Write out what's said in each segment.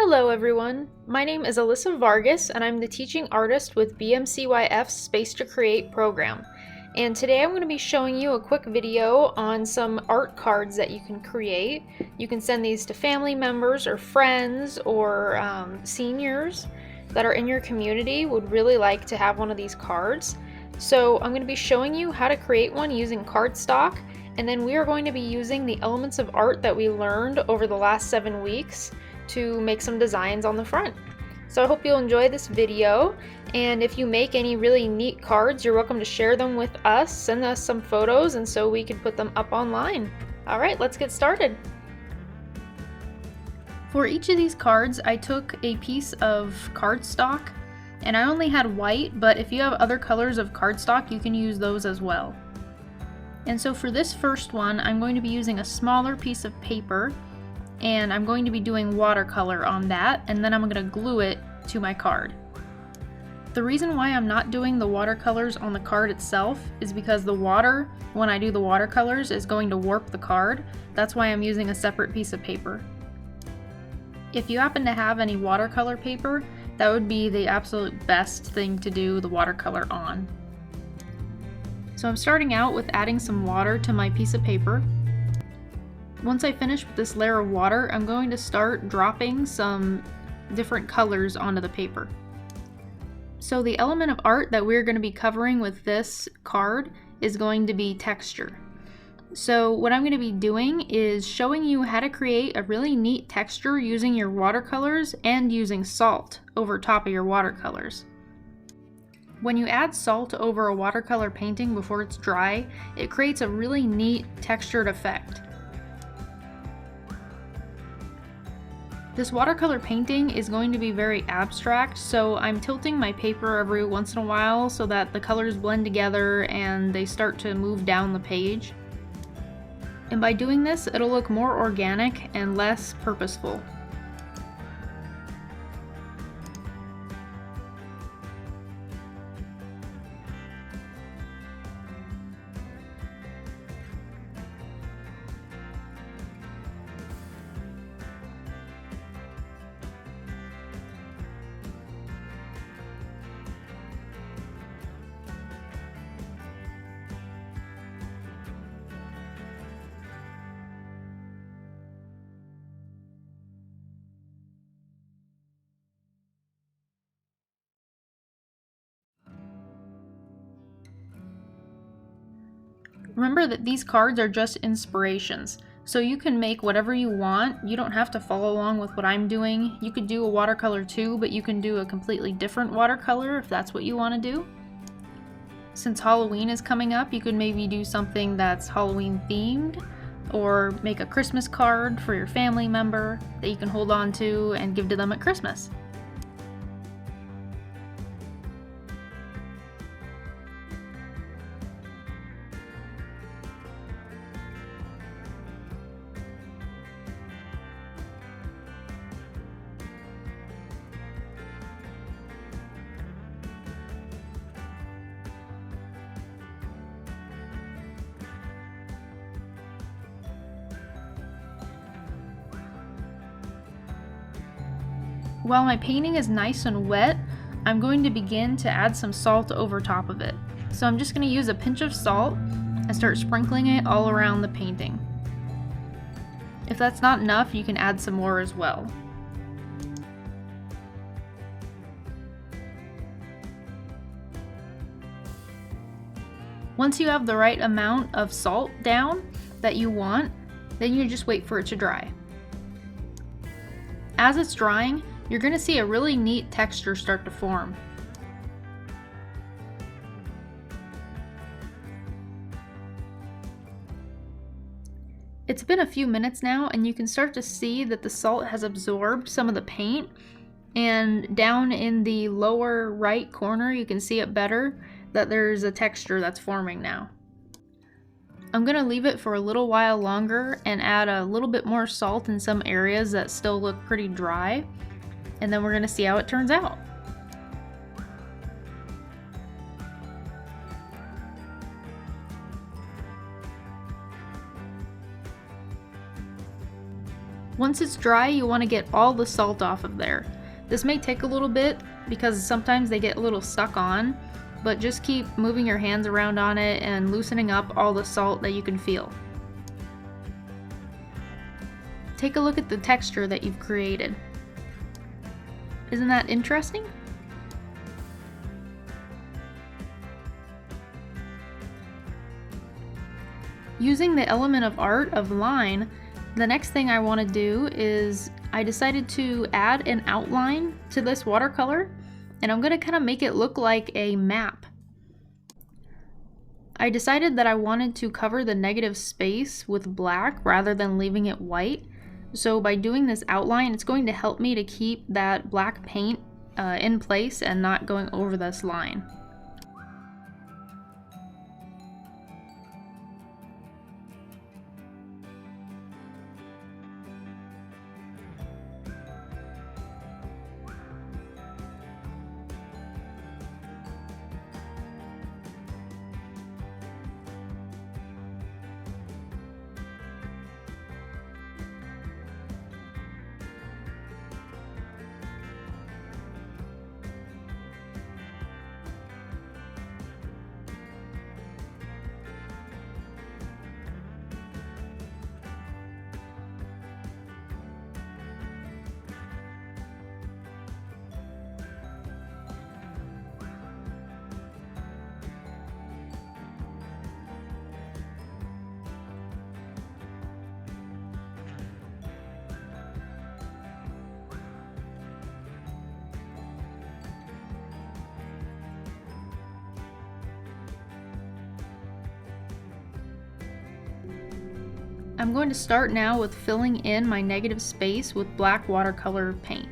Hello everyone, my name is Alyssa Vargas and I'm the teaching artist with BMCYF's Space to Create program. And today I'm going to be showing you a quick video on some art cards that you can create. You can send these to family members or friends or seniors that are in your community would really like to have one of these cards. So I'm going to be showing you how to create one using cardstock, and then we are going to be using the elements of art that we learned over the last 7 weeks to make some designs on the front. So I hope you'll enjoy this video, and if you make any really neat cards, you're welcome to share them with us, send us some photos, and so we can put them up online. Alright, let's get started. For each of these cards, I took a piece of cardstock, and I only had white, but if you have other colors of cardstock, you can use those as well. And so for this first one, I'm going to be using a smaller piece of paper, and I'm going to be doing watercolor on that, and then I'm going to glue it to my card. The reason why I'm not doing the watercolors on the card itself is because the water, when I do the watercolors, is going to warp the card. That's why I'm using a separate piece of paper. If you happen to have any watercolor paper, that would be the absolute best thing to do the watercolor on. So I'm starting out with adding some water to my piece of paper. Once I finish with this layer of water, I'm going to start dropping some different colors onto the paper. So the element of art that we're going to be covering with this card is going to be texture. So what I'm going to be doing is showing you how to create a really neat texture using your watercolors and using salt over top of your watercolors. When you add salt over a watercolor painting before it's dry, it creates a really neat textured effect. This watercolor painting is going to be very abstract, so I'm tilting my paper every once in a while so that the colors blend together and they start to move down the page. And by doing this, it'll look more organic and less purposeful. Remember that these cards are just inspirations, so you can make whatever you want. You don't have to follow along with what I'm doing. You could do a watercolor too, but you can do a completely different watercolor if that's what you want to do. Since Halloween is coming up, you could maybe do something that's Halloween themed, or make a Christmas card for your family member that you can hold on to and give to them at Christmas. While my painting is nice and wet, I'm going to begin to add some salt over top of it. So I'm just going to use a pinch of salt and start sprinkling it all around the painting. If that's not enough, you can add some more as well. Once you have the right amount of salt down that you want, then you just wait for it to dry. As it's drying, you're going to see a really neat texture start to form. It's been a few minutes now, and you can start to see that the salt has absorbed some of the paint, and down in the lower right corner you can see it better that there's a texture that's forming now. I'm going to leave it for a little while longer and add a little bit more salt in some areas that still look pretty dry, and then we're going to see how it turns out. Once it's dry, you want to get all the salt off of there. This may take a little bit because sometimes they get a little stuck on, but just keep moving your hands around on it and loosening up all the salt that you can feel. Take a look at the texture that you've created. Isn't that interesting? Using the element of art of line, the next thing I want to do is I decided to add an outline to this watercolor, and I'm going to kind of make it look like a map. I decided that I wanted to cover the negative space with black rather than leaving it white. So by doing this outline, it's going to help me to keep that black paint in place and not going over this line. I'm going to start now with filling in my negative space with black watercolor paint.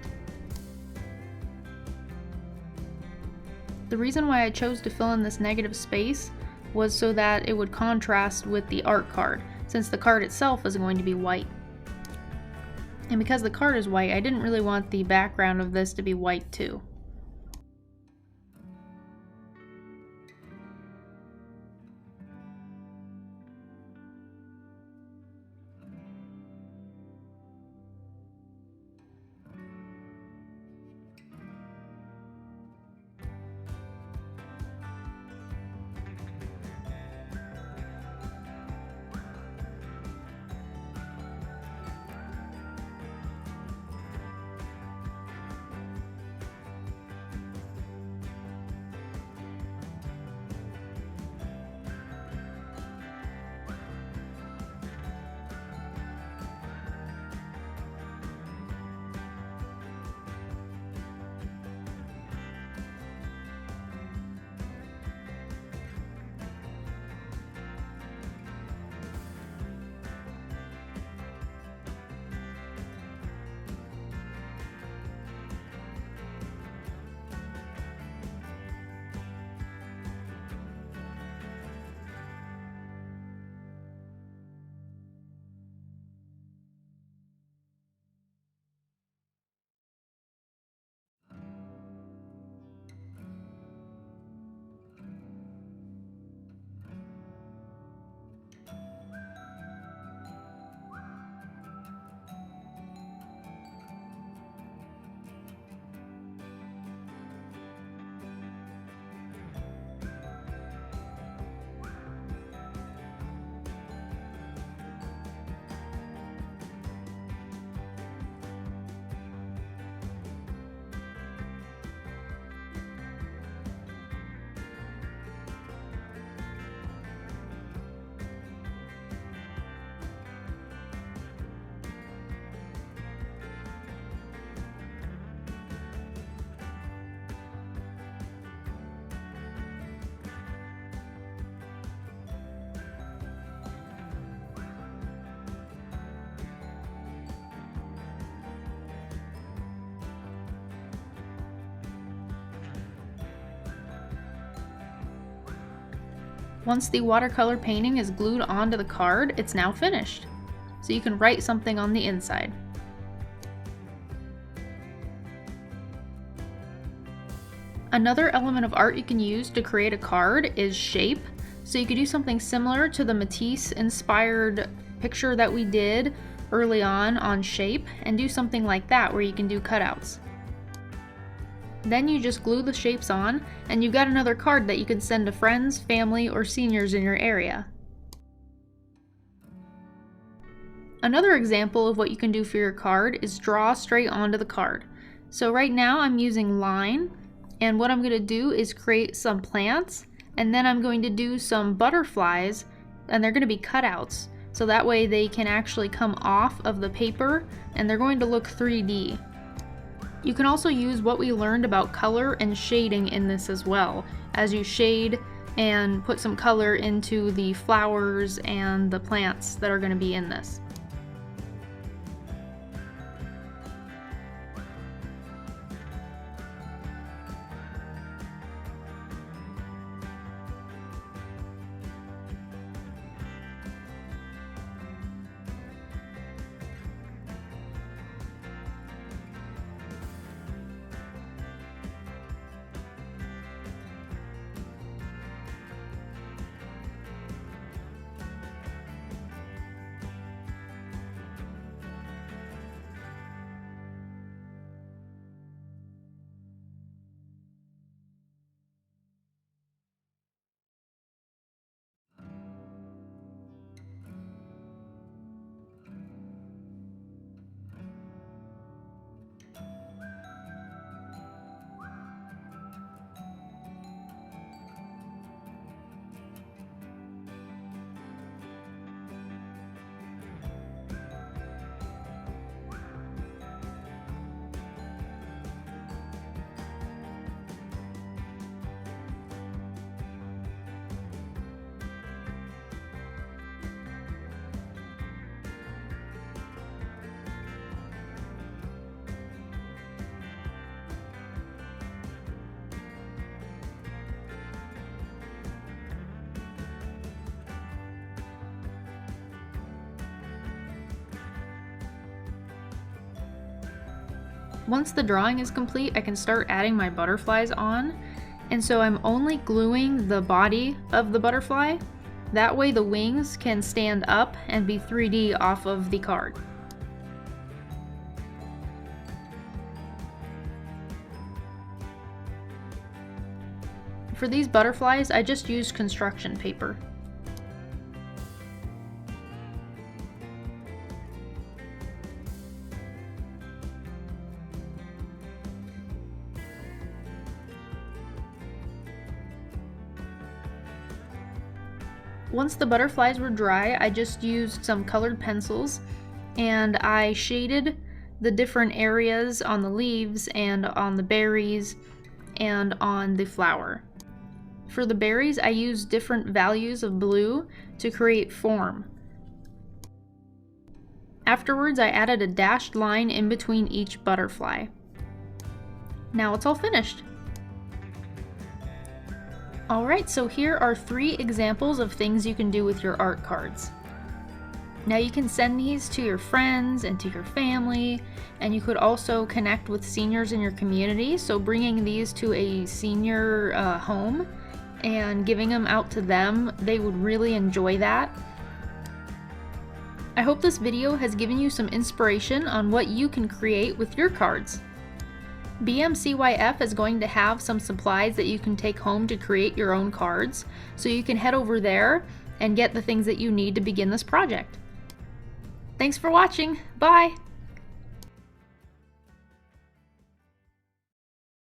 The reason why I chose to fill in this negative space was so that it would contrast with the art card, since the card itself is going to be white. And because the card is white, I didn't really want the background of this to be white too. Once the watercolor painting is glued onto the card, it's now finished. So you can write something on the inside. Another element of art you can use to create a card is shape. So you could do something similar to the Matisse inspired picture that we did early on shape and do something like that where you can do cutouts. Then you just glue the shapes on and you've got another card that you can send to friends, family, or seniors in your area. Another example of what you can do for your card is draw straight onto the card. So right now I'm using line, and what I'm going to do is create some plants, and then I'm going to do some butterflies, and they're going to be cutouts. So that way they can actually come off of the paper and they're going to look 3D. You can also use what we learned about color and shading in this as well, as you shade and put some color into the flowers and the plants that are going to be in this. Once the drawing is complete, I can start adding my butterflies on. And so I'm only gluing the body of the butterfly. That way the wings can stand up and be 3D off of the card. For these butterflies, I just used construction paper. Once the butterflies were dry, I just used some colored pencils and I shaded the different areas on the leaves and on the berries and on the flower. For the berries, I used different values of blue to create form. Afterwards, I added a dashed line in between each butterfly. Now it's all finished. Alright, so here are 3 examples of things you can do with your art cards. Now you can send these to your friends and to your family, and you could also connect with seniors in your community, so bringing these to a senior home and giving them out to them, they would really enjoy that. I hope this video has given you some inspiration on what you can create with your cards. BMCYF is going to have some supplies that you can take home to create your own cards, so you can head over there and get the things that you need to begin this project. Thanks for watching. Bye!